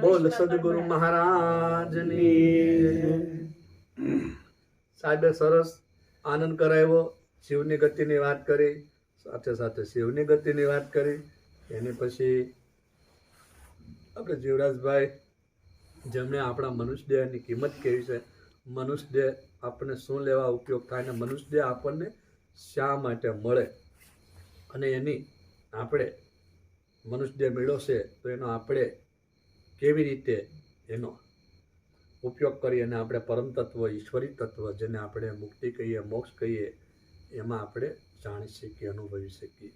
બોલ સદગુરુ મહારાજની. સાહેબે સરસ આનંદ કરાવ્યો, શિવની ગતિની વાત કરી, સાથે સાથે શિવની ગતિની વાત કરી. એની પછી આપણે જીવરાજભાઈ જેમણે આપણા મનુષ્યદેહની કિંમત કેવી છે, મનુષ્યદેહ આપણને શું લેવા ઉપયોગ થાય ને મનુષ્યદેહ આપણને શા માટે મળે અને એની આપણે મનુષ્યદેહ મેળવ્યો છે તો એનો આપણે કેવી રીતે એનો ઉપયોગ કરી અને આપણે પરમ તત્વ, ઈશ્વરી તત્વ, જેને આપણે મુક્તિ કહીએ, મોક્ષ કહીએ, એમાં આપણે જાણી શકીએ, અનુભવી શકીએ.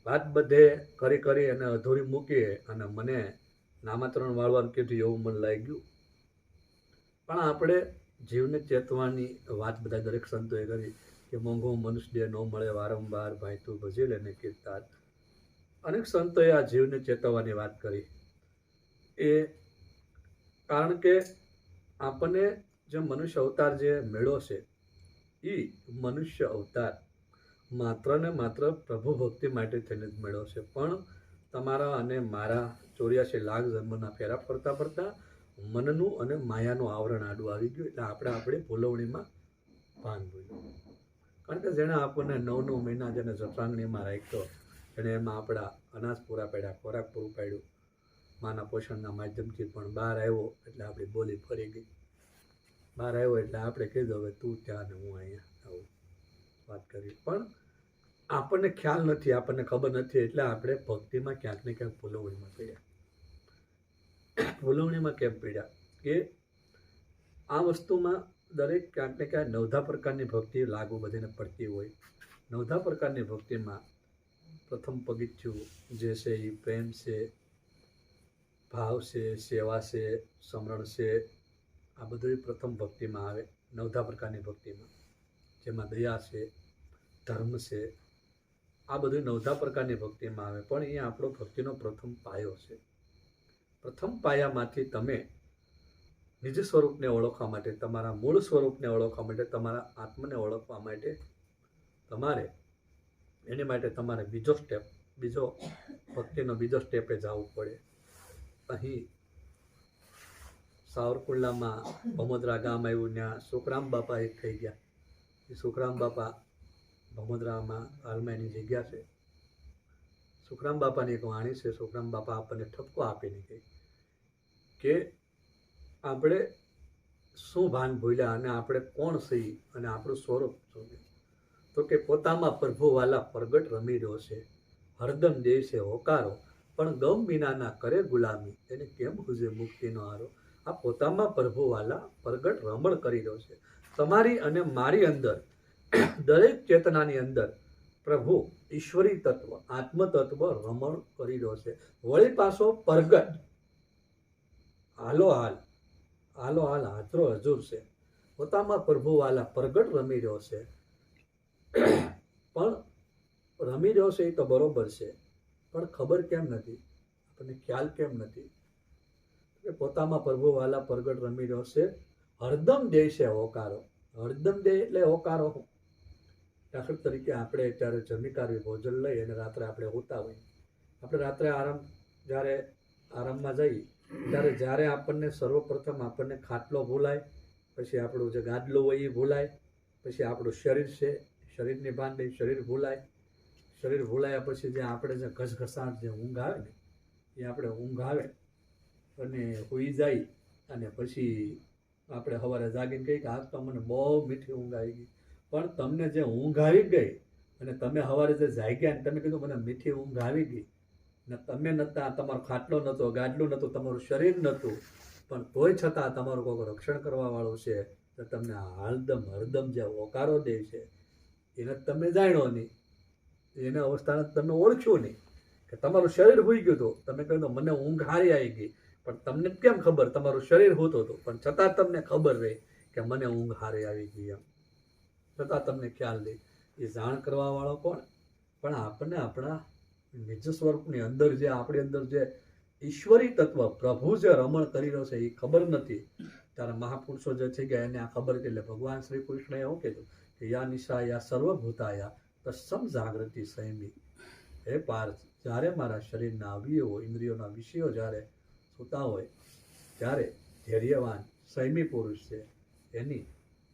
વાત બધે કરી અને અધૂરી મૂકીએ અને મને નામાતરણ વાળવાનું કીધું એવું મને લાગ્યું. પણ આપણે જીવને ચેતવાની વાત બધા દરેક સંતોએ કરી કે મોંઘો મનુષ્ય ન મળે વારંવાર, ભાઈ તું ભજી લેને કીર્તાર. અનેક સંતોએ આ જીવને ચેતવવાની વાત કરી. એ કારણ કે આપણને જે મનુષ્ય અવતાર જે મેળો છે એ મનુષ્ય અવતાર માત્ર ને માત્ર પ્રભુ ભક્તિ માટે થઈને જ મેળો છે. પણ તમારા અને મારા 84 લાખ જન્મના ફેરા ફરતા ફરતા મનનું અને માયાનું આવરણ આડું આવી ગયું. એટલે આપણે આપણી ભૂલવણીમાં ભાન ભૂલ્યું. કારણ કે જેણે આપણને 9 મહિના જેને જઠરાંગણીમાં રાખ્યો, જેણે એમાં આપણા અનાજ પૂરા પાડ્યા, ખોરાક પૂરું પાડ્યું, માના પોષણના માધ્યમથી, પણ બહાર આવ્યો એટલે આપણી બોલી ફરી ગઈ. બહાર આવ્યો એટલે આપણે કીધું હવે તું ત્યાં ને હું અહીંયા, આવું વાત કરી. પણ આપણને ખ્યાલ નથી, આપણને ખબર નથી, એટલે આપણે ભક્તિમાં ક્યાંક ને ક્યાંક ભૂલવણીમાં પડ્યા. ભૂલવણીમાં કેમ પડ્યા કે આ વસ્તુમાં દરેક ક્યાંક ને ક્યાંક 9 પ્રકારની ભક્તિ લાગુ બધીને પડતી હોય. 9 પ્રકારની ભક્તિમાં પ્રથમ પગથિયું જે છે એ પ્રેમ છે, ભાવ છે, સેવા છે, સમરણ છે. આ બધું પ્રથમ ભક્તિમાં આવે. 9 પ્રકારની ભક્તિમાં, જેમાં દયા છે, ધર્મ છે, આ બધું 9 પ્રકારની ભક્તિમાં આવે. પણ એ આપણો ભક્તિનો પ્રથમ પાયો છે. પ્રથમ પાયામાંથી તમે નિજ સ્વરૂપને ઓળખવા માટે, તમારા મૂળ સ્વરૂપને ઓળખવા માટે, તમારા આત્મને ઓળખવા માટે તમારે એની માટે તમારે બીજો ભક્તિનો બીજો સ્ટેપે જવું પડે. અહીં સાવરકુંડલામાં ભમોદરા ગામ આવ્યું, ત્યાં સુખરામ બાપા એક થઈ ગયા. એ સુખરામ બાપા ભમોદરામાં હાલમાં એની જગ્યા છે. સુખરામ બાપાની એક વાણી છે. સુખરામ બાપા આપણને ઠપકો આપીને કહે કે આપણે શું ભાન ભૂલ્યા અને આપણે કોણ છીએ અને આપણું સ્વરૂપ શું છે. તો કે પોતામાં પ્રભુવાલા પ્રગટ રમી રહ્યો છે, હરદમ દે છે હોકારો, પણ ગમ વિનાના કરે ગુલામી, એને કેમ હુજે મુક્તિનો હારો. આ પોતામાં પ્રભુવાલા પ્રગટ રમણ કરી રહ્યો છે. તમારી અને મારી અંદર, દરેક ચેતનાની અંદર પ્રભુ ઈશ્વરી તત્વ, આત્મ તત્વ રમણ કરી રહ્યો છે. વળી પાછો પ્રગટ હાલો હાલ હાજરો હજુર છે. પોતામાં પ્રભુવાલા પ્રગટ રમી રહ્યો છે. પણ રમી રહ્યો છે એ તો બરોબર છે, પણ ખબર કેમ નથી, આપણને ખ્યાલ કેમ નથી કે પોતામાં પ્રભુવાલા પ્રગટ રમી રહ્યો છે, હરદમ દે છે હોકારો. હરદમ દે એટલે હોકારો. દાખલા તરીકે આપણે અત્યારે જમી કાઢવી, ભોજન લઈ અને રાત્રે આપણે હોતા હોય. આપણે રાત્રે જ્યારે આરામમાં જઈએ ત્યારે જ્યારે આપણને સર્વપ્રથમ આપણને ખાટલો ભૂલાય, પછી આપણું જે ગાદલું હોય એ ભૂલાય, પછી આપણું શરીર છે, શરીરની ભાન શરીર ભૂલાય. શરીર ભૂલાયા પછી જે આપણે જે ઘસઘસાટ જે ઊંઘ આવે ને, એ આપણે ઊંઘ આવે અને સૂઈ જાય અને પછી આપણે સવારે જાગીને કહીએ કે આજ તો મને બહુ મીઠી ઊંઘ આવી ગઈ. પણ તમને જે ઊંઘ આવી ગઈ અને તમે સવારે જે જાગ્યા ને તમે કીધું મને મીઠી ઊંઘ આવી ગઈ ને તમે નહોતા, તમારો ખાટલો નહોતો, ગાડલું નહોતું, તમારું શરીર નહોતું, પણ તોય છતાં તમારું કોઈ રક્ષણ કરવા વાળું છે, તો તમને હરદમ જે હોકારો દે છે એને તમે જાણ્યો નહીં, એના અવસ્થાને તમે ઓળખ્યું નહીં કે તમારું શરીર હોઈ ગયું હતું. તમે કહ્યું મને ઊંઘ હારી આવી ગઈ, પણ તમને કેમ ખબર તમારું શરીર હોતું હતું, પણ છતાં તમને ખબર રહી કે મને ઊંઘ હારી આવી ગઈ. એમ છતાં તમને ખ્યાલ નહીં. એ જાણ કરવા વાળો કોણ? પણ આપણને આપણા નિજ સ્વરૂપની અંદર જે આપણી અંદર જે ઈશ્વરી તત્વ પ્રભુ જે રમણ કરી રહ્યો છે એ ખબર નથી. ત્યારે મહાપુરુષો જે થઈ ગયા એને આ ખબર હતી. એટલે ભગવાન શ્રી કૃષ્ણએ એવું કીધું કે યા નિશા યા સર્વભૂતાયા તત્સમ જાગૃતિ સંયમી. હે પાર્થ, જ્યારે મારા શરીરના અવયવો ઇન્દ્રિયોના વિષયો જ્યારે સૂતા હોય ત્યારે ધૈર્યવાન સંયમી પુરુષ છે એની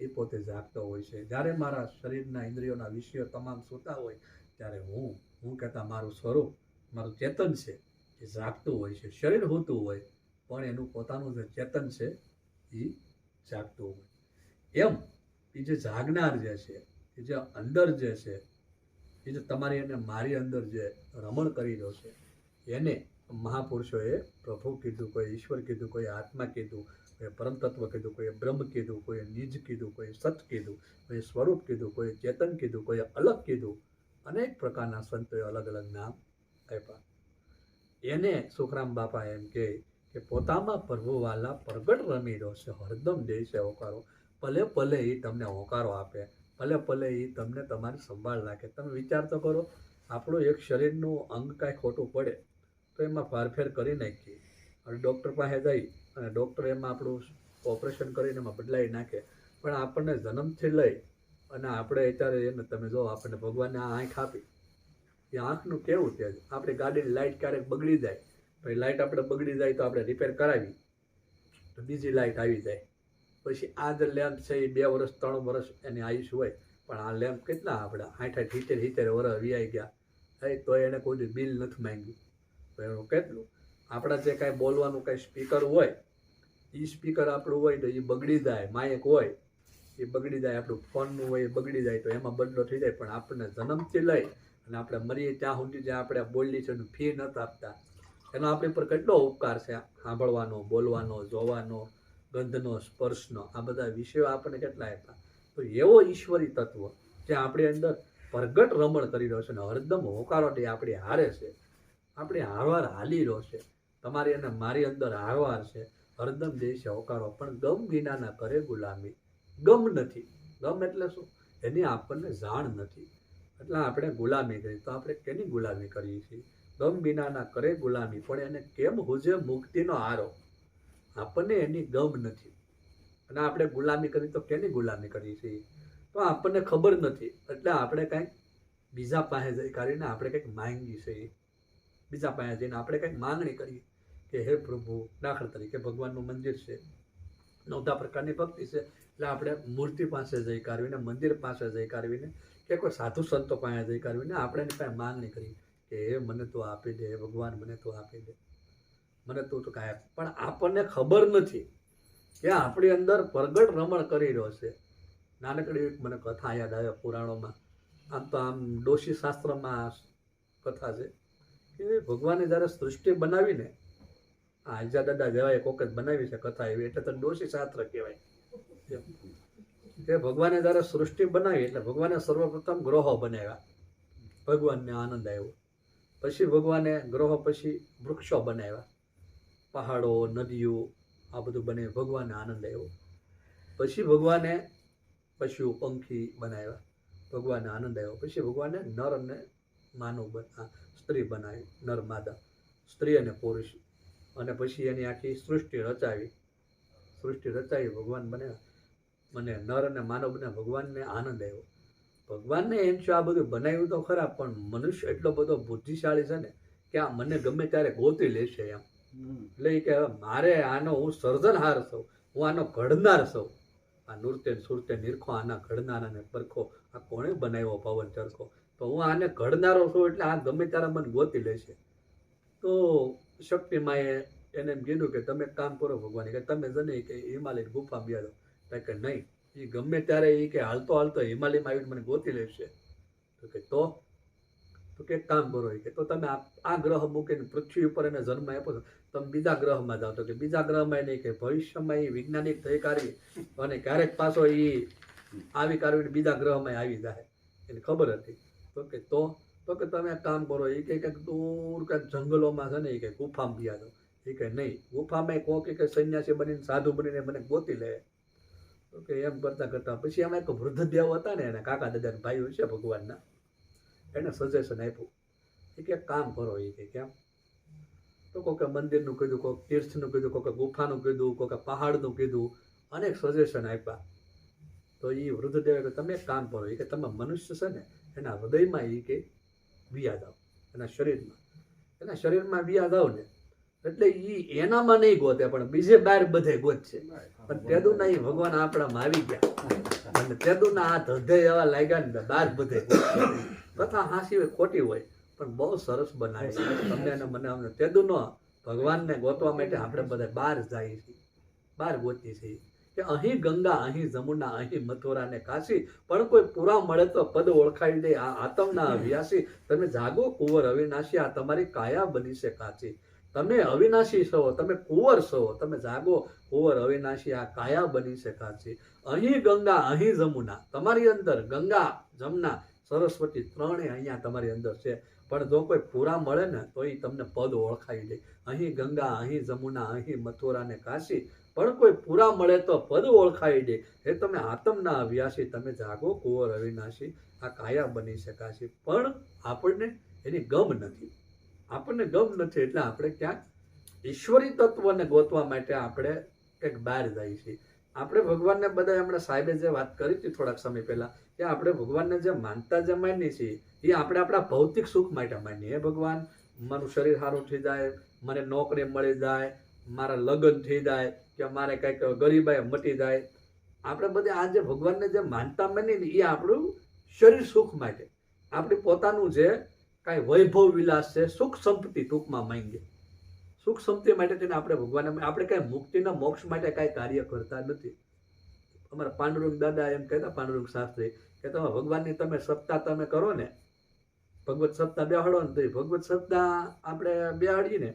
એ પોતે જાગતો હોય છે. જ્યારે મારા શરીરના ઇન્દ્રિયોના વિષયો તમામ સૂતા હોય ત્યારે હું કહેતા મારું સ્વરૂપ મારું ચેતન છે એ જાગતું હોય છે. શરીર હોતું હોય પણ એનું પોતાનું જે ચેતન છે એ જાગતું હોય. એમ એ જે જાગનાર જે છે એ જે અંદર જે છે એ જે તમારી અને મારી અંદર જે રમણ કરી રહ્યો છે એને મહાપુરુષોએ પ્રભુ કીધું, કોઈ ઈશ્વર કીધું, કોઈ આત્મા કીધું, કોઈ પરમ તત્વ કીધું, કોઈ બ્રહ્મ કીધું, કોઈ નિજ કીધું, કોઈ સત કીધું, કોઈ સ્વરૂપ કીધું, કોઈ ચેતન કીધું, કોઈ અલગ કીધું. અનેક પ્રકારના સંતોએ અલગ અલગ નામ આપ્યા. એને સુખરામ બાપા એમ કહે કે પોતામાં પ્રભુવાલા પ્રગટ રમી રહ્યો છે, હરદમ દે છે હોકારો. પલે પલે એ તમને હોકારો આપે, પલે પલે એ તમને તમારી સંભાળ રાખે. તમે વિચાર તો કરો, આપણું એક શરીરનું અંગ કાંઈ ખોટું પડે તો એમાં ફારફેર કરી નાખીએ. હવે ડૉક્ટર પાસે જઈ અને ડૉક્ટર એમાં આપણું ઓપરેશન કરીને એમાં બદલાવી નાખે. પણ આપણને જન્મથી લઈ અને આપણે અત્યારે એને તમે જો આપણને ભગવાનને આ આંખ આપી, એ આંખનું કેવું છે. આપણી ગાડીની લાઇટ ક્યારેક બગડી જાય, પછી લાઇટ આપણે બગડી જાય તો આપણે રિપેર કરાવી તો બીજી લાઇટ આવી જાય. પછી આ જે લેમ્પ છે એ 2 વર્ષ 3 વર્ષ એની આયુષ હોય, પણ આ લેમ્પ કેટલા આપણે 60 70 વર્ષ વીઆઈ ગયા તો એને કોઈ બિલ નથી માંગ્યું. તો એનું કેટલું આપણા જે કાંઈ બોલવાનું કાંઈ સ્પીકર હોય એ સ્પીકર આપણું હોય તો એ બગડી જાય, માયક હોય એ બગડી જાય, આપણું ફોનનું હોય એ બગડી જાય તો એમાં બદલો થઈ જાય. પણ આપણને જન્મથી લઈ અને આપણે મરીએ ત્યાં સુધી જે આપણે બોલી છે એનું ફી નથી આપતા, એનો આપણી પર કેટલો ઉપકાર છે. સાંભળવાનો, બોલવાનો, જોવાનો, ગંધનો, સ્પર્શનો, આ બધા વિષયો આપણને કેટલા આપ્યા. તો એવો ઈશ્વરી તત્વ જે આપણી અંદર પ્રગટ રમણ કરી રહ્યો છે ને હરદમ હોકારોથી આપણી હારે છે, આપણી હારવાર હાલી રહ્યો છે. તમારી અને મારી અંદર હારવાર છે, હરદમ દેશે હોકારો. પણ ગમ વિનાના કરે ગુલામી. ગમ નથી. ગમ એટલે શું? એની આપણને જાણ નથી, એટલે આપણે ગુલામી કરી. તો આપણે કેની ગુલામી કરીએ છીએ? ગમ વિનાના કરે ગુલામી, પણ એને કેમ હુજે મુક્તિનો આરો? આપણને એની ગમ નથી અને આપણે ગુલામી કરી. તો કેની ગુલામી કરીએ છીએ? તો આપણને ખબર નથી, એટલે આપણે કાંઈક બીજા પાસે જઈ કરીને આપણે કંઈક માંગીએ છીએ. બીજા પાસે જઈને આપણે કંઈક માંગણી કરીએ કે હે પ્રભુ, દાખલા તરીકે ભગવાનનું મંદિર છે, 9 પ્રકારની ભક્તિ છે, એટલે આપણે મૂર્તિ પાસે જઈ કાઢવીને, મંદિર પાસે જઈ કાઢવીને, કે કોઈ સાધુ સંતો પાસે જઈ કાઢવીને આપણે એની પાસે માંગણી કરી કે હે મને તું આપી દે, હે ભગવાન મને તું આપી દે, મને તું તો કાંઈ. પણ આપણને ખબર નથી કે આપણી અંદર પ્રગટ રમણ કરી રહ્યો છે. નાનકડી મને કથા યાદ આવે પુરાણોમાં. આમ તો આમ ડોશી શાસ્ત્રમાં કથા છે કે ભગવાને જ્યારે સૃષ્ટિ બનાવીને, આ આજા દાદા જેવા એક વખત બનાવી છે કથા એવી, એટલે તો ડોશી શાસ્ત્ર કહેવાય. કે ભગવાને જ્યારે સૃષ્ટિ બનાવી એટલે ભગવાને સર્વપ્રથમ ગ્રહો બનાવ્યા, ભગવાનને આનંદ આવ્યો. પછી ભગવાને ગ્રહો પછી વૃક્ષો બનાવ્યા, પહાડો, નદીઓ, આ બધું બનાવ્યું, ભગવાનને આનંદ આવ્યો. પછી ભગવાને પશુ પંખી બનાવ્યા, ભગવાનને આનંદ આવ્યો. પછી ભગવાને નર અને માનવ સ્ત્રી બનાવી, નર માદા, સ્ત્રી અને પુરુષ. અને પછી એની આખી સૃષ્ટિ રચાવી. સૃષ્ટિ રચાવી ભગવાન બન્યા અને નર અને માનવ બને. ભગવાનને આનંદ આવ્યો. ભગવાનને એમ છે આ બધું બનાવ્યું તો ખરા, પણ મનુષ્ય એટલો બધો બુદ્ધિશાળી છે ને કે આ મને ગમે ત્યારે ગોતી લેશે એમ. એટલે કે મારે આનો હું સર્જનહાર છું, હું આનો ઘડનાર છું. આ નૃત્ય સુરતે નિરખો આના ઘડનાર અને પરખો, આ કોણે બનાવ્યો પવન ચરખો? તો હું આને ઘડનારો છું, એટલે આ ગમે ત્યારે મને ગોતી લેશે. તો શક્તિમાએ એને એમ કીધું કે તમે કામ કરો ભગવાન, કે તમે જને કે હિમાલય ગુફા બેસો. કે નહીં, એ ગમે ત્યારે એ કે હાલતો હાલતો હિમાલયમાં આવીને મને ગોતી લેશે. તો કે કે કામ કરો કે તો તમે આ ગ્રહ મૂકીને પૃથ્વી ઉપર એને જન્મ આપો છો, તમે બીજા ગ્રહમાં જાઓ. તો કે બીજા ગ્રહમાં નહીં, કે ભવિષ્યમાં એ વૈજ્ઞાનિક થઈ કાઢવી અને ક્યારેક પાછો એ આવી કાઢવીને બીજા ગ્રહમાં આવી જાય, એને ખબર હતી. તો કે તમે કામ કરો, એ કે દૂર કંઈક જંગલોમાં છે ને એ કે ગુફામાં બિયા દો. એ કે નહીં, ગુફામાં કોક કે સંન્યાસી બનીને સાધુ બનીને મને ગોતી લે. તો કે એમ કરતા કરતા પછી એમાં એક વૃદ્ધ દેવ હતા ને, એના કાકા દાદાના ભાઈઓ છે ભગવાનના, એને સજેશન આપ્યું કે કામ કરો. એ કે કેમ? તો કોકે મંદિરનું કીધું, કોઈક તીર્થનું કીધું, કોકે ગુફાનું કીધું, કોકે પહાડનું કીધું, અનેક સજેશન આપ્યા. તો એ વૃદ્ધદેવે કે તમે એક કામ કરો, એ કે તમે મનુષ્ય છે ને એના હૃદયમાં એ કે વિયા જાઓ, એના શરીરમાં. એના શરીરમાં વ્યા જાવ ને એટલે ઈ એનામાં નહીં ગોતે પણ બીજે બાર બધે ગોતશે. પણ તેદુના ઈ ભગવાન આપણામાં આવી ગયા અને તેદુના આ ધંધે એવા લાગ્યા ને બાર બધે કથા હાસી હોય ખોટી હોય પણ બહુ સરસ બનાવે છે. તમને અને મને અમને તેદુનો ભગવાનને ગોતવા માટે આપણે બધા બહાર જઈએ છીએ, બહાર ગોતીએ છીએ કે અહીં ગંગા, અહીં જમુના, અહીં મથુરા ને કાશી, પણ કોઈ પૂરા મળે તો પદ ઓળખાવી દે આ આતમના અભ્યાસી. તમે જાગો કુંવર અવિનાશી, આ તમારી કાયા બની છે કાચી. તમે અવિનાશી છો, તમે કુંવર છો, તમે જાગો કુંવર અવિનાશી, આ કાયા બની છે કાચી. અહીં ગંગા, અહીં જમુના, તમારી અંદર ગંગા, જમના, સરસ્વતી ત્રણે અહીંયા તમારી અંદર છે. પણ જો કોઈ પૂરા મળે ને તો એ તમને પદ ઓળખાવી દે. અહીં ગંગા, અહીં જમુના, અહીં મથુરા ને કાશી, પણ કોઈ પૂરા મળે તો પદ ઓળખાવી દે. એ તમે આતમના અભ્યાસી, તમે જાગો કુંવર અવિનાશી, આ કાયા બની છે કાશી. પણ આપણને એની ગમ નથી, આપણને ગમ નથી એટલે આપણે ક્યાંક ઈશ્વરી તત્વને ગોતવા માટે આપણે કંઈક બહાર જઈએ છીએ. આપણે ભગવાનને બધા હમણાં સાહેબે જે વાત કરી હતી થોડાક સમય પહેલા કે આપણે ભગવાનને જે માનતા જે માનીએ છીએ એ આપણે આપણા ભૌતિક સુખ માટે માનીએ. હે ભગવાન, મારું શરીર સારું થઈ જાય, મને નોકરી મળી જાય, મારા લગ્ન થઈ જાય, કે મારે કંઈક ગરીબાઈ મટી જાય. આપણે બધા આ જે ભગવાનને જે માનતા માનીએ ને એ આપણું શરીર સુખ માટે, આપણી પોતાનું જે કાંઈ વૈભવ વિલાસ છે, સુખ સંપત્તિ ટૂંકમાં માંગીએ. સુખ સંપત્તિ માટે તેને આપણે ભગવાનને, આપણે કાંઈ મુક્તિના મોક્ષ માટે કાંઈ કાર્ય કરતા નથી. અમારા પાંડુરંગ દાદા એમ કહેતા, પાંડુરંગ શાસ્ત્રી, કે તમે ભગવાનની તમે સપ્તાહ તમે કરો ને, ભગવત સપ્તાહ બેહાડો ને, તો એ ભગવત સપ્તાહ આપણે બેહાડીએ ને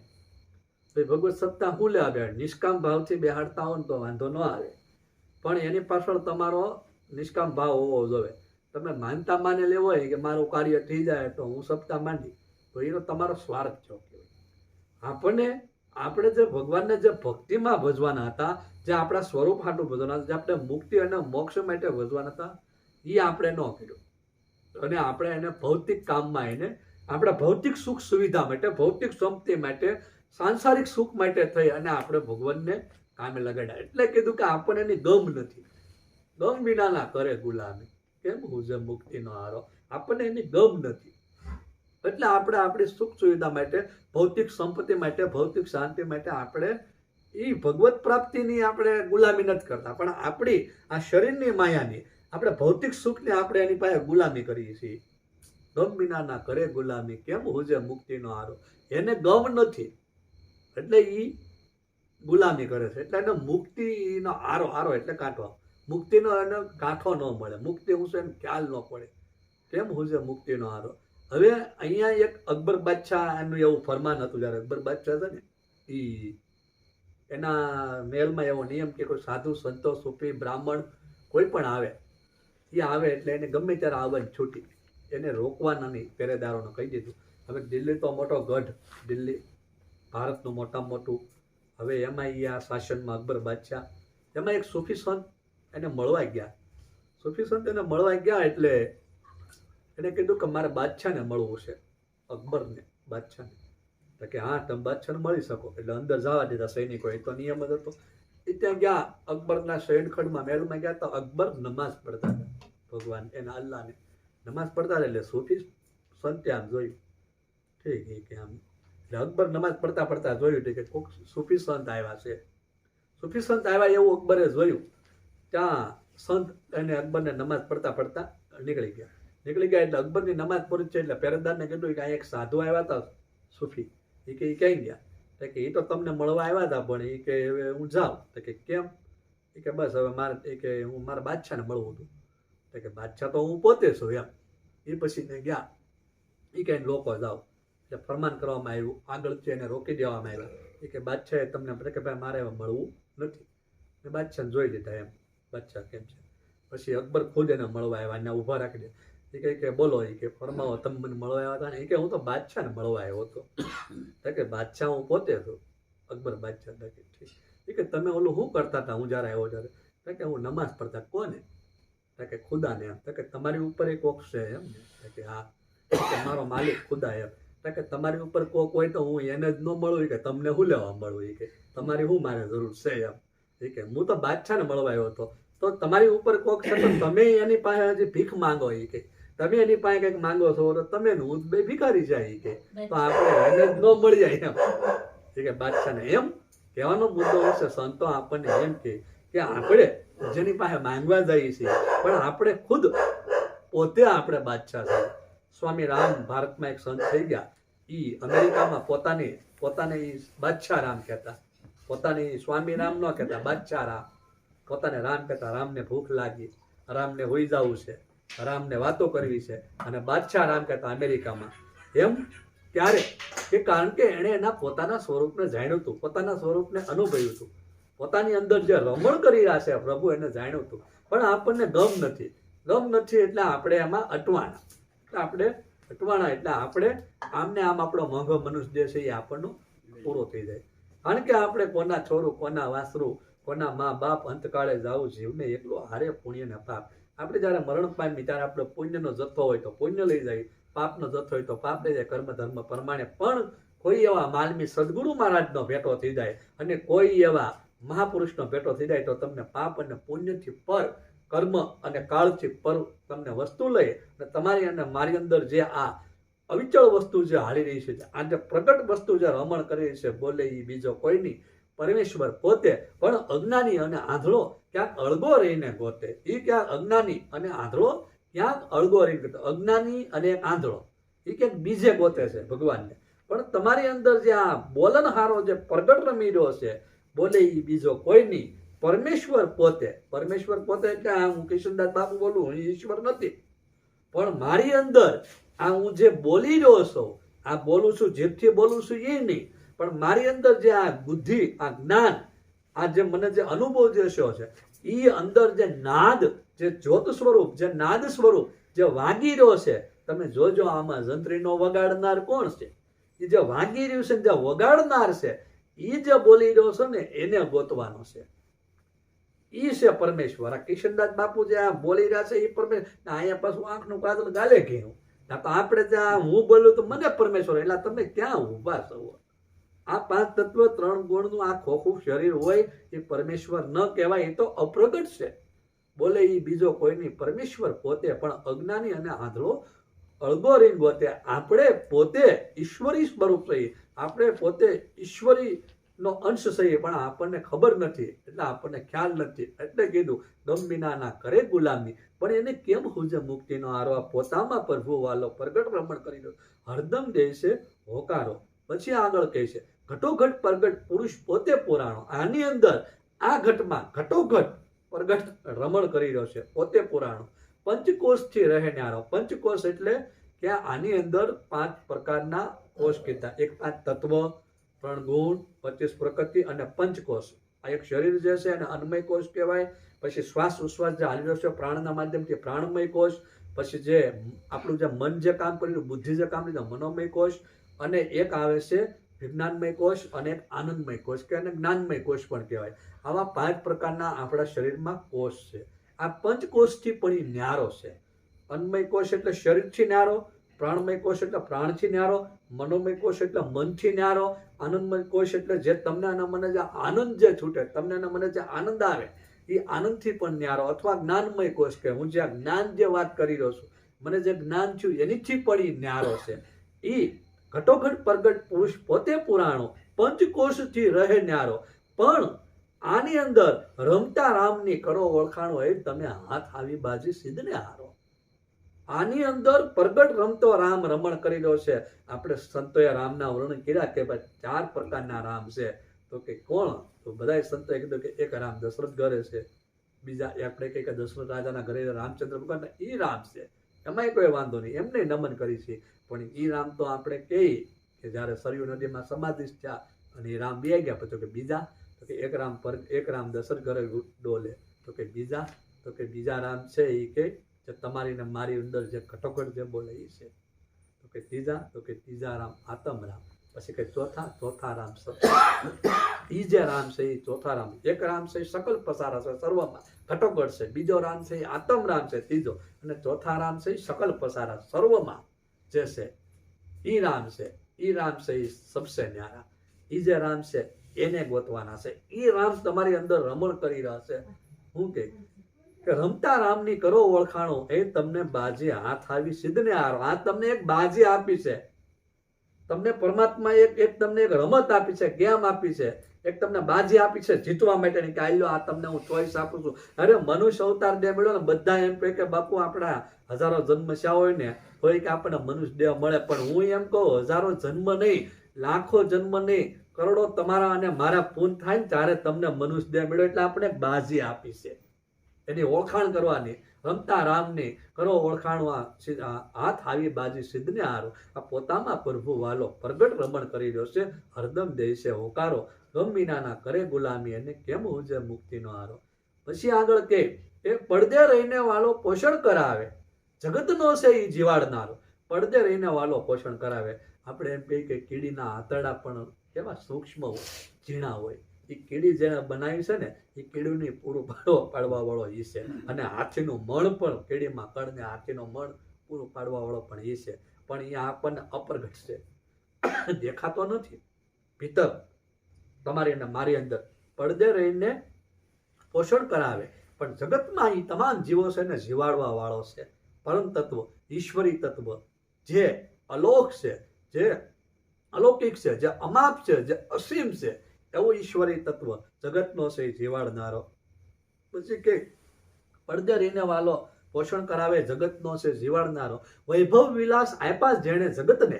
તો એ ભગવત સપ્તાહ હું લેવા બેહાડ, નિષ્કામ ભાવથી બેહાડતા હો ને તો વાંધો ન આવે. પણ એની પાછળ તમારો નિષ્કામ ભાવ હોવો જોઈએ. તમે માનતા માને લેવો હોય કે મારું કાર્ય થઈ જાય તો હું સપ્તાહ માંડી, તો એનો તમારો સ્વાર્થ છો. આપણે જે ભગવાનને જે ભક્તિમાં ભજવાના હતા, જે આપણા સ્વરૂપ હાટું ભજવાના હતા, જે આપણે મુક્તિ અને મોક્ષ માટે ભજવાના હતા, એ આપણે ન કર્યું. અને આપણે એને ભૌતિક કામમાં, એને આપણા ભૌતિક સુખ સુવિધા માટે, ભૌતિક સંપત્તિ માટે, સાંસારિક સુખ માટે થઈ અને આપણે ભગવાનને કામે લગાડ્યા. એટલે કીધું કે આપણને એની ગમ નથી. ગમ વિનાના કરે ગુલામી, કેમ હું જે મુક્તિનો હારો, આપણને એની ગમ નથી. એટલે આપણે આપણી સુખ સુવિધા માટે, ભૌતિક સંપત્તિ માટે, ભૌતિક શાંતિ માટે આપણે એ ભગવત પ્રાપ્તિની આપણે ગુલામી નથી કરતા, પણ આપણી આ શરીરની માયાની, આપણે ભૌતિક સુખની આપણે એની પાસે ગુલામી કરીએ છીએ. ગમ વિના ના કરે ગુલામી, કેમ હુજે મુક્તિનો હારો, એને ગમ નથી એટલે એ ગુલામી કરે છે. એટલે એને મુક્તિનો આરો એટલે કાંઠો, મુક્તિનો એને કાંઠો ન મળે, મુક્તિ હું છે એને ખ્યાલ ન પડે, કેમ હુજે મુક્તિનો હારો. હવે અહીંયા એક અકબર બાદશાહ એનું એવું ફરમાન હતું. જયારે અકબર બાદશાહ છે ને એ એના મહેલમાં એવો નિયમ કે કોઈ સાધુ, સંતો, સૂફી, બ્રાહ્મણ કોઈ પણ આવે, એ આવે એટલે એને ગમે ત્યારે આવવાની છૂટી, એને રોકવાના નહીં. પહેરેદારોને કહી દીધું. હવે દિલ્હી તો મોટો ગઢ, દિલ્હી ભારતનું મોટામાં મોટું. હવે એમાં એ આ શાસનમાં અકબર બાદશાહ, એમાં એક સૂફી સંત એને મળવા ગયા. સૂફી સંત એને મળવા ગયા એટલે એને કીધું કે મારે બાદશાહને મળવું છે, અકબરને, બાદશાહને. તો કે હા, તમે બાદશાહને મળી શકો. એટલે અંદર જવા દીધા સૈનિકો, એ તો નિયમ જ હતો. એ ત્યાં ગયા, અકબરના શયનખંડમાં, મહેલમાં ગયા તો અકબર નમાઝ પડતા હતા, ભગવાન એના અલ્લાહને નમાઝ પડતા હતા. એટલે સૂફી સંતે આમ જોયું, ઠીક કે આમ, એટલે અકબર નમાઝ પડતા પડતા જોયું કે કોઈક સૂફી સંત આવ્યા છે. સૂફી સંત આવ્યા એવું અકબરે જોયું. ત્યાં સંત એને અકબરને નમાઝ પડતા પડતા નીકળી ગયા. એટલે અકબરની નમાઝ પૂરી છે એટલે પહેરેદારને કીધું કે આ એક સાધુ આવ્યા હતા સૂફી, એ કે ક્યાંય ગયા? તો કે એ તો તમને મળવા આવ્યા હતા પણ એ કે હવે હું જાઉં. તો કે કેમ? એ કે બસ હવે મારે, એ કે હું મારા બાદશાહને મળવું હતું. તો કે બાદશાહ તો હું પોતે છું એમ. એ પછી ને ગયા, એ કે લોકો જાઓ. એટલે ફરમાન કરવામાં આવ્યું, આગળથી એને રોકી દેવામાં આવ્યા. એ કે બાદશાહે તમને કે ભાઈ મારે મળવું નથી. મેં બાદશાહને જોઈ લીધા એમ, બાદશાહ કેમ છે. પછી અકબર ખુદ એને મળવા આવ્યા, એને ઊભા રાખી દે. એ કે બોલો, એ કે ફરમાવો, તમે મને મળવા આવ્યા હતા ને? એ કે હું તો બાદશાહને મળવા આવ્યો હતો. કે બાદશાહ હું પોતે છું. અકબર બાદશાહ ઠીક. એ કે તમે ઓલું શું કરતા હતા હું જ્યારે આવ્યો ત્યારે? કે હું નમાઝ પડતા. કોને? કે ખુદાને એમ. કે તમારી ઉપર એક કોક છે એમ ને? કે હા. મારો માલિક ખુદા એમ. કે તમારી ઉપર કોક હોય તો હું એને જ ન મળું, કે તમને શું લેવા મળું? એ કે તમારી શું મારે જરૂર છે એમ. એ કે હું તો બાદશાહને મળવા આવ્યો હતો. તો તમારી ઉપર કોક છે તો તમે એની પાસે હજી ભીખ માંગો. એ કે તમે એની પાસે કંઈક માંગો છો તો તમે હું બે ભિખારી જાય કે તો આપણે એને જ ન મળી જાય એમ કે બાદશાહને એમ કહેવાનો મુદ્દો છે. સંતો આપણને એમ કે આપણે જેની પાસે માંગવા જઈએ છીએ પણ આપણે ખુદ પોતે આપણે બાદશાહ છીએ. સ્વામી રામ ભારતમાં એક સંત થઈ ગયા. ઈ અમેરિકામાં પોતાને ઈ બાદશાહ રામ કહેતા. પોતાની સ્વામી રામ ન કહેતા, બાદશાહ રામ. પોતાને રામ કહેતા. રામને ભૂખ લાગી, રામને હોઈ જવું છે, રામને વાતો કરવી છે, અને બાદશાહ રામ કહેતા અમેરિકામાં. એમ ત્યારે કે કારણ કે એણે એના પોતાના સ્વરૂપને જાણ્યું હતું, પોતાના સ્વરૂપને અનુભવ્યું હતું, પોતાની અંદર જે રમણ કરી રહ્યા છે પ્રભુ એને જાણ્યું હતું. પણ આપણને ગમ નથી એટલે આપણે એમાં અટવાણા. એટલે આપણે આમને આમ આપણો મોંઘો મનુષ્ય જે છે એ આપણનો પૂરો થઈ જાય. કારણ કે આપણે કોના છોરું, કોના વાસરું, કોના મા બાપ અંતકાળે જાવું, જીવને એકલો હારે પુણ્ય ને પાપ. આપણે જયારે મરણ પામી ત્યારે આપણો પુણ્યનો જથ્થો હોય તો પુણ્ય લઈ જાય, પાપનો જથ્થો હોય તો પાપ લઈ જાય, કર્મ ધર્મ પ્રમાણે. પણ કોઈ એવા માલમી સદગુરુ મહારાજનો ભેટો થઈ જાય અને કોઈ એવા મહાપુરુષનો ભેટો થઈ જાય તો તમને પાપ અને પુણ્યથી પર, કર્મ અને કાળથી પર તમને વસ્તુ લઈ અને તમારી અને મારી અંદર જે આ અવિચળ વસ્તુ જે હાલી રહી છે, આ જે પ્રગટ વસ્તુ જે રમણ કરી રહી છે, બોલે એ બીજો કોઈ નહીં, પરમેશ્વર પોતે. પણ અજ્ઞાની અને આંધળો ક્યાંક અળગો રહીને ગોતે. એ ક્યાંક અજ્ઞાની અને આંધળો ક્યાંક અળગો રહીને ગોતે. અજ્ઞાની અને આંધળો એ ક્યાંક બીજે ગોતે છે ભગવાનને. પણ તમારી અંદર જે આ બોલનહારો જે પ્રગટ રમી રહ્યો છે, બોલે એ બીજો કોઈ નહીં, પરમેશ્વર પોતે. પરમેશ્વર પોતે એટલે હું કિશનદાસ બાપુ બોલું, હું ઈશ્વર નથી. પણ મારી અંદર આ હું જે બોલી રહ્યો છું, આ બોલું છું, જેથી બોલું છું એ નહીં, પણ મારી અંદર જે આ બુદ્ધિ, આ જ્ઞાન, આ જે મને જે અનુભવ જે છે એ અંદર જે નાદ, જે જ્યોત સ્વરૂપ, જે નાદ સ્વરૂપ જે વાગી રહ્યો છે. તમે જોજો આમાં જંત્રીનો વગાડનાર કોણ છે? એ જે વાગી રહ્યું છે, જે વગાડનાર છે, એ જે બોલી રહ્યો છે ને એને ગોતવાનો છે. ઈ છે પરમેશ્વર. આ કિશનદાસ બાપુ જે આ બોલી રહ્યા છે એ પરમેશ્વર. અહીંયા પાછું આંખનું કાજલ ગાલે ઘેરું. તો આપણે ત્યાં હું બોલું તો મને પરમેશ્વર, એટલે તમે ક્યાં ઉભા છો? આ પાંચ તત્વ, ત્રણ ગુણનું આ ખોખું શરીર હોય એ પરમેશ્વર ન કહેવાય, એ તો અપ્રગટ છે. બોલે એ બીજો કોઈ નહીં, પરમેશ્વર પોતે. પણ અજ્ઞાની અને આંધળો અળગો રહીને ગોતે. આપણે પોતે ઈશ્વરી સ્વરૂપ છીએ, આપણે પોતે ઈશ્વરી નો અંશ છીએ, પણ આપણને ખબર નથી, એટલે આપણને ખ્યાલ નથી. એટલે કીધું ગમ વિનાના કરે ગુલામી. પણ એને કેમ હુજે મુક્તિનો આરો? આ પોતામાં પ્રભુ વાલો પ્રગટ રમણ કરી દો, હરદમ દે છે હોકારો. પછી આગળ કહે છે ઘટોઘટ પ્રગટ પુરુષ પોતે પુરાણો. આની અંદર આ ઘટમાં ઘટોઘટ પ્રગટ રમણ કરી રહ્યો છે, પોતે પુરાણો. પંચકોશથી રહે ન્યારો. પંચકોશ એટલે કે આની અંદર 5 પ્રકારના કોષ કીધા. એક 5 તત્વ, 3 ગુણ, 25 પ્રકૃતિ અને પંચકોશ. આ એક શરીર જે છે એને અન્નમય કોષ કહેવાય. પછી શ્વાસ ઉશ્વાસ જે હાલી રહ્યો છે પ્રાણના માધ્યમથી પ્રાણમય કોષ. પછી જે આપણું જે મન જે કામ કરી રહ્યું, બુદ્ધિ જે કામ કરી રહ્યું, મનોમય કોષ. અને એક આવે છે વિજ્ઞાનમય કોષ અને એક આનંદમય કોષ કે એને જ્ઞાનમય કોષ પણ કહેવાય. આવા 5 પ્રકારના આપણા શરીરમાં કોષ છે. આ પંચકોશથી પણ એ ન્યારો છે. અન્નમય કોષ એટલે શરીરથી ન્યારો, પ્રાણમય કોષ એટલે પ્રાણથી ન્યારો, મનોમય કોષ એટલે મનથી ન્યારો, આનંદમય કોષ એટલે જે તમને અને મને જે આનંદ જે છૂટે, તમને અને મને જે આનંદ આવે એ આનંદથી પણ ન્યારો. અથવા જ્ઞાનમય કોષ કે હું જે જ્ઞાન જે વાત કરી રહ્યો છું, મને જે જ્ઞાન થયું એનીથી પણ એ ન્યારો છે. એ ઘટોઘટ પ્રગટ પુરુષ પોતે પુરાણો, પંચકોશથી રહે ન્યારો. પણ આની અંદર રમતા રામની કરો ઓળખાણો, એ તમે હાથ આવી બાજી સિદ્ધને હારો. આની અંદર પ્રગટ રમતો રામ રમણ કરી રહ્યો છે. આપણે સંતોએ રામના વર્ણન કર્યા કે ભાઈ 4 પ્રકારના રામ છે. તો કે કોણ? તો બધા સંતોએ કીધું કે એક રામ દશરથ ઘરે છે, બીજા આપણે કહીએ કે દશરથ રાજાના ઘરે રામચંદ્ર ભગવાન એ રામ છે, એમાંય કોઈ વાંધો નહીં, એમને નમન કરી છે. પણ એ રામ તો આપણે કહીએ કે જયારે સરયુ નદીમાં સમાધિ થયા અને એ રામ બે ગયા, પછી કે બીજા, તો કે એક રામ દશરથ ઘરે ડોલે. તો કે બીજા રામ છે એ કે તમારી ને મારી અંદર જે ઘટોઘટ જે બોલે એ છે. તો કે ત્રીજા રામ આત્મ રામ. પછી કે ચોથા રામ ઈ જે રામ છે એ ચોથા રામ. એક રામ છે સકલ પસારા છે, સર્વમાં ઘટોઘટ છે. બીજો રામ છે આત્મ રામ છે ત્રીજો, અને ચોથા રામ છે સકલ પસારા સર્વમાં જે છે ઈ રામ છે. ઈ રામ છે એ સબસે ન્યારા. ઈ જે રામ છે એને ગોતવાના છે. ઈ રામ તમારી અંદર રમણ કરી રહ્યા છે. હું કે કે રમતા રામની કરો ઓળખાણો, એ તમને બાજી હાથ આવી સિદ્ધને હારો. આ તમને એક બાજી આપી છે, તમને પરમાત્મા એક તમને એક રમત આપી છે, ગેમ આપી છે, એક તમને બાજી આપી છે જીતવા માટેની, કે આલ્યો આ તમને હું ચોઈસ આપું છું. અરે મનુષ્ય અવતાર દેહ મળ્યો ને, બધા એમ કહે કે બાપુ આપણા હજારો જન્મ થયા હોય ને હોય કે આપણને મનુષ્ય દેહ મળે, પણ હું એમ કહું હજારો જન્મ નહીં, લાખો જન્મ નહીં, કરોડો તમારા અને મારા પૂન થાય ને ત્યારે તમને મનુષ્ય દેહ મળ્યો. એટલે આપણે બાજી આપી છે, એની ઓળખાણ કરવાની. રમતા રામની કરો ઓળખાણવા, હાથ આવી બાજી સિદ્ધને હારો. આ પોતામાં પ્રભુ વાલો પ્રગટ રમણ કરી રહ્યો છે, હરદમ દેશે હોકારો. ગમ વિનાના કરે ગુલામી, અને કેમ ઉજે મુક્તિનો હારો. પછી આગળ કે એ પડદે રહીને વાલો પોષણ કરાવે, જગતનો છે એ જીવાડનારો. પડદે રહીને વાલો પોષણ કરાવે. આપણે એમ કહીએ કે કીડીના આંતરડા પણ કેવા સૂક્ષ્મ હોય, ઝીણા હોય. એ કીડી જેને બનાવી છે ને, એ કીડીની પૂરું પાડવા વાળો એ છે. અને હાથીનું મણ પણ, કીડીમાં કણને હાથીનું મણ પૂરું પાડવા વાળો પણ એ છે. પણ એ આપણને અપ્રગટ છે, દેખાતો નથી. ભીતર તમારી અને મારી અંદર પડદે રહીને પોષણ કરાવે. પણ જગતમાં એ તમામ જીવો છે ને જીવાડવા વાળો છે. પરમ તત્વ, ઈશ્વરી તત્વ, જે અલોક છે, જે અલૌકિક છે, જે અમાપ છે, જે અસીમ છે, એવો ઈશ્વરી તત્વ જગતનો છે એ જીવાડનારો. પછી કે પડદે રહીને વાલો પોષણ કરાવે, જગતનો છે જીવાડનારો. વૈભવ વિલાસ આપ્યા જેણે જગતને,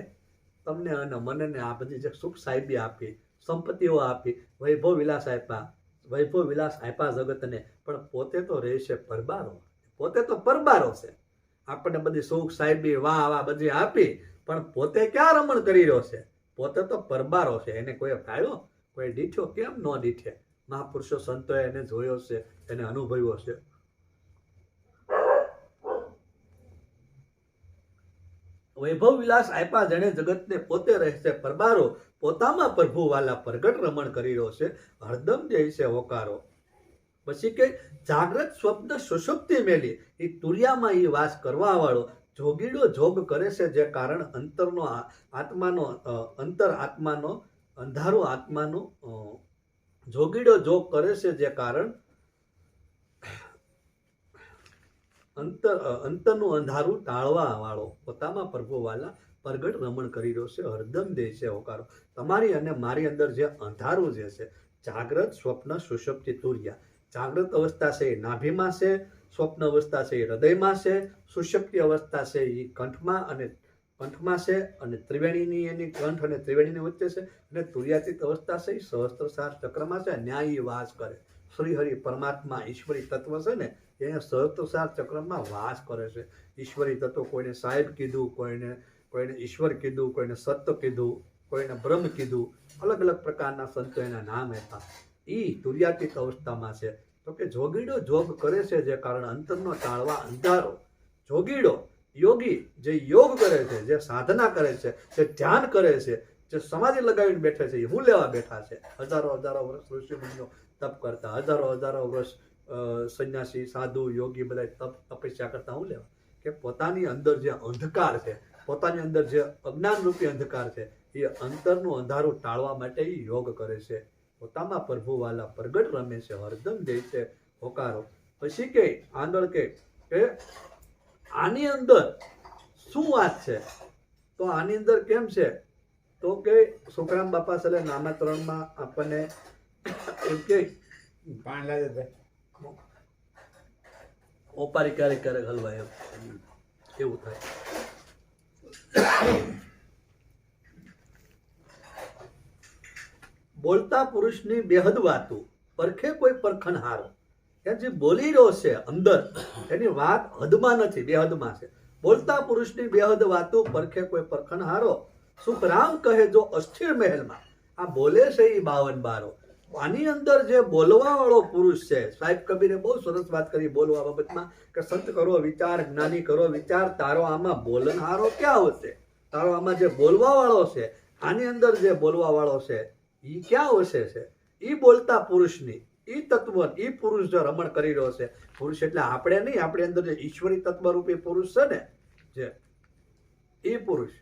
તમને અને મને આ બધી જે સુખ સાહેબી આપી, સંપત્તિઓ આપી, વૈભવ વિલાસ આપ્યા, વૈભવ વિલાસ આપ્યા જગતને, પણ પોતે તો રહેશે પરબારો. પોતે તો પરબારો છે. આપણને બધી સુખ સાહેબી વાહ વાહ બધી આપી, પણ પોતે ક્યાં રમણ કરી રહ્યો છે? પોતે તો પરબારો છે. એને કોઈ ફાળ્યો, કોઈ દીઠ્યો? કેમ ન દીઠે? મહાપુરુષો સંતોએ એને જોયો છે, એને અનુભવ્યો છે. વૈભવ વિલાસ આપ્યા જેણે જગતને, પોતે રહેશે પરબારો. પોતામાં પ્રભુ વાલા પ્રગટ રમણ કરી રહ્યો છે, હરદમ જે છે હોકારો. પછી કે જાગ્રત સ્વપ્ન સુષુપ્તિ મેલી, એ તુરિયામાં એ વાસ કરવા વાળો. જોગીડો જોગ કરે છે જે કારણ અંતરનો આત્માનો, અંતર આત્માનો, અંધારો આત્માનો, જોગીડો જોગ કરે છે જે કારણ અંતરનું અંધારું ટાળવા વાળો. પોતામાં પ્રભુ વાલા પ્રગટ રમણ કરી રહ્યો છે, હરદમ દે છે હોકારો. તમારી અને મારી અંદર જે અંધારું જે છે, જાગ્રત સ્વપ્ન સુષુપ્તિ તુર્યા. જાગ્રત અવસ્થા છે એ નાભીમાં છે, સ્વપ્ન અવસ્થા છે એ હૃદયમાં છે, સુષુપ્તિ અવસ્થા છે એ કંઠમાં અને કંઠમાં છે, અને ત્રિવેણીની એની કંઠ અને ત્રિવેણીની વચ્ચે છે, અને તુર્યાતીત અવસ્થા છે એ સહસ્ત્રસાર ચક્રમાં છે, ન્યાયી વાસ કરે. શ્રી હરિ પરમાત્મા ઈશ્વરી તત્વ છે ને, એને સહસ્ત્રસાર ચક્રમાં વાસ કરે છે. ઈશ્વરી તત્વ, કોઈને સાહેબ કીધું, કોઈને ઈશ્વર કીધું, કોઈને સત્ય કીધું, કોઈને બ્રહ્મ કીધું, અલગ અલગ પ્રકારના સંતો એના નામ આપ્યા. એ તુર્યાતીત અવસ્થામાં છે. તો કે જોગીડો જોગ કરે છે જે કારણ અંતરનો ટાળવા અંધારો. જોગીડો યોગી જે યોગ કરે છે, જે સાધના કરે છે, જે ધ્યાન કરે છે, જે સમાધિ લગાવીને બેઠે છે, એ હું લેવા બેઠા છે. હજારો હજારો વર્ષ ઋષિ મુનિઓ તપ કરતા, હજારો હજારો વર્ષ સંન્યાસી સાધુ યોગી બધા તપસ્યા કરતા હું લેવા? કે પોતાની અંદર જે અંધકાર છે, પોતાની અંદર જે અજ્ઞાન રૂપી અંધકાર છે, એ અંતરનું અંધારું ટાળવા માટે એ યોગ કરે છે. પોતામાં પ્રભુ વાલા પ્રગટ રમે છે, હરદમ દે છે હોકારો. પછી કે આગળ કે આની અંદર શું વાત છે? તો આની અંદર કેમ છે? તો કે સુખરામ બાપા સલે નામાતરણમાં આપણને એમ કે ઓપારી ક્યારેક ક્યારેક હલવાય એમ એવું થાય. બોલતા પુરુષની બેહદ વાતું, પરખે કોઈ પરખનહારો. એ જે બોલી રહ્યો છે અંદર, એની વાત હદમાં નથી, બેહદમાં છે. બોલતા પુરુષની બેહદ વાતું, પરખે કોઈ પરખનહારો. સુખરામ કહે જો અસ્થિર મહેલમાં, આ બોલે છે એ 52 બારો. આની અંદર જે બોલવા વાળો પુરુષ છે, સાહેબ કબીરે બહુ સરસ વાત કરી બોલવા બાબતમાં, કે સંત કરો વિચાર, જ્ઞાની કરો વિચાર, તારો આમાં બોલનહારો ક્યાં હશે? તારો આમાં જે બોલવા વાળો છે, આની અંદર જે બોલવા વાળો છે, એ ક્યાં વસે છે? એ બોલતા પુરુષની, એ તત્વ, એ પુરુષ જો રમણ કરી રહ્યો છે. પુરુષ એટલે આપણે નહીં, આપણી અંદર જે ઈશ્વરી તત્વ રૂપી પુરુષ છે ને, જે એ પુરુષ,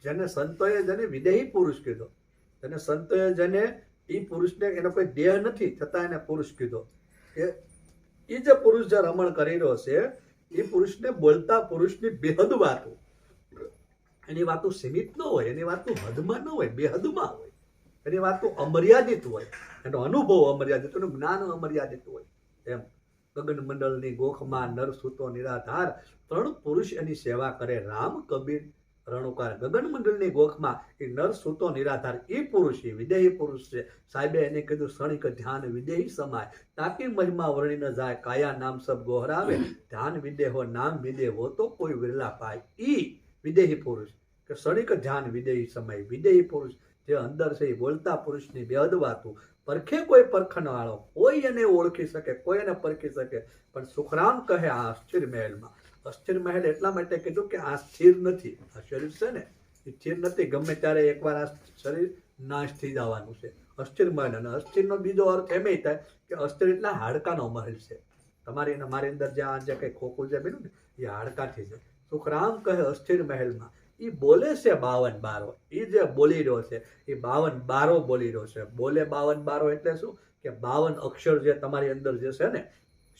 જેને સંતોએ જેને વિદેહી પુરુષ કીધો, જેને સંતોએ જેને એ પુરુષને, એનો કોઈ દેહ નથી છતાં એને પુરુષ કીધો. કે એ જે પુરુષ જે રમણ કરી રહ્યો છે એ પુરુષને બોલતા પુરુષની બેહદ વાતો, એની વાતો સીમિત ન હોય, એની વાતો હદમાં ન હોય, બેહદમાં હોય, એની વાતો અમર્યાદિત હોય, એનો અનુભવ અમર્યાદિત, એનું જ્ઞાન અમર્યાદિત હોય. એમ ગગન મંડળની ગોખમાં નર સૂતો નિરાધાર, ત્રણ પુરુષ એની સેવા કરે રામ કબીર રણુકાર. ગગન મંડળની ગોખમાં એ નર સૂતો નિરાધાર એ પુરુષ, એ વિદેહી પુરુષ છે. સાહેબે એને કીધું ક્ષણિક ધ્યાન વિદેહી સમાય, તાકી મહિમા વર્ણી ન જાય, કાયા નામ સબ ગોહરાવે, ધ્યાન વિદેહો નામ વિદેહો તો કોઈ વિરલા પાય. ઈ વિદેહી પુરુષ કે ક્ષણિક ધ્યાન વિદેહી સમય. વિદેહી પુરુષ જે અંદર છે એ બોલતા પુરુષની બેહદ વાતું, પરખે કોઈ પરખણ વાળો, કોઈ એને ઓળખી શકે, કોઈ એને પરખી શકે. પણ સુખરામ કહે આ અસ્થિર મહેલમાં. અસ્થિર મહેલ એટલા માટે કીધું કે આ સ્થિર નથી, આ શરીર છે ને એ સ્થિર નથી, ગમે ત્યારે એકવાર આ શરીર નાશ થઈ જવાનું છે. અસ્થિર મહેલ, અને અસ્થિરનો બીજો અર્થ એમ થાય કે અસ્થિર એટલે હાડકાનો મહેલ છે. તમારી અને મારી અંદર જે આ જે કંઈ ખોખું જે બન્યું ને એ હાડકાથી છે. સુખરામ કહે અસ્થિર મહેલમાં. એ બોલે છે 52 બારો, એ જે બોલી રહ્યો છે એ 52 બારો બોલી રહ્યો છે. બોલે 52 બારો એટલે શું કે 52 અક્ષર જે તમારી અંદર જે છે ને,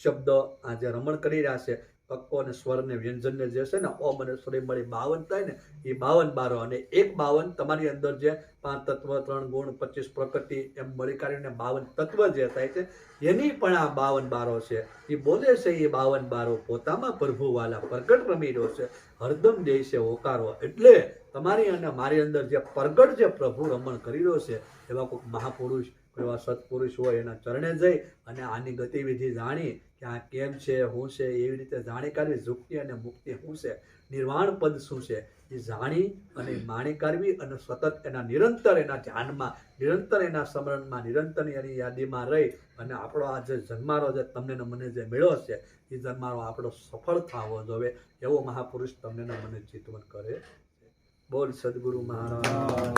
શબ્દ આ જે રમણ કરી રહ્યા છે, કક્કો અને સ્વર ને વ્યંજન ને જે છે ને, ઓમ અને સ્વરે મળી 52 થાય ને, એ 52 બારો. અને એક 52 તમારી અંદર જે 5 તત્વ, 3 ગુણ, 25 પ્રકૃતિ એમ મળી કાઢીને 52 તત્વ જે થાય છે, એની પણ આ 52 બારો છે. એ બોલે છે એ 52 બારો, પોતામાં પ્રભુ વાલા પ્રગટ રમી રહ્યો છે, હરદમ દે છે હોકારો. એટલે તમારી અને મારી અંદર જે પ્રગટ જે પ્રભુ રમણ કરી રહ્યો છે, એવા કોઈક મહાપુરુષ, એવા સત્પુરુષ હોય એના ચરણે જઈ અને આની ગતિવિધિ જાણી કે આ કેમ છે, શું છે, એવી રીતે જાણી કાઢવી. ઝુક્તિ અને મુક્તિ શું છે, નિર્વાણ પદ શું છે, એ જાણી અને માણી કાઢવી, અને સતત એના નિરંતર એના ધ્યાનમાં, નિરંતર એના સ્મરણમાં, નિરંતર એની યાદીમાં રહી અને આપણો આ જે જન્મારો જે તમને ને મને જે મળ્યો છે એ જન્મારો આપણો સફળ થવો જોઈએ, એવો મહાપુરુષ તમને ને મને ચિંતવન કરે. બોલ સદગુરુ મહારાજ.